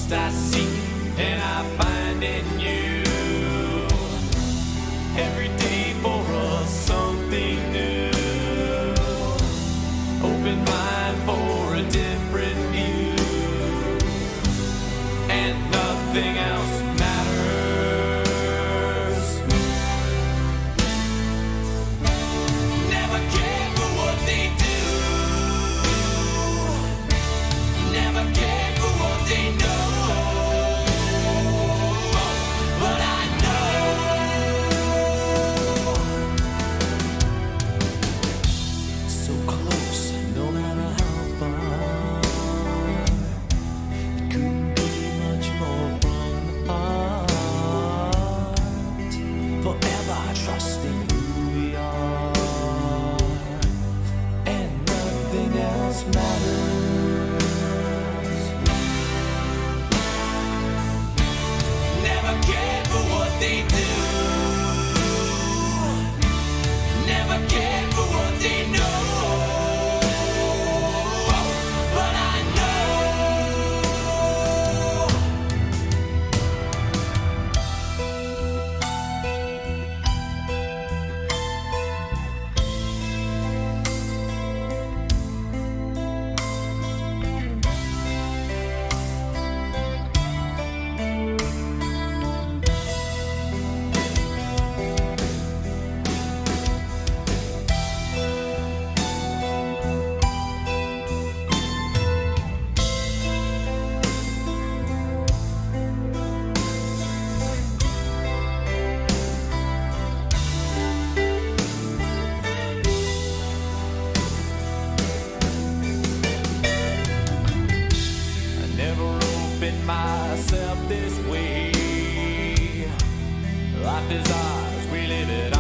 lost I seek, and I find in you. Every day for us something new. Open mind for a different view, and nothing else matters. Never care for what they do. Never care for what they know. But I know so close, no matter how far. It couldn't be much more from the heart. Forever trusting who we are, and nothing else matters. Never care for what they do. Never care for what they know. But I know I never opened myself this way. Life is ours, we live it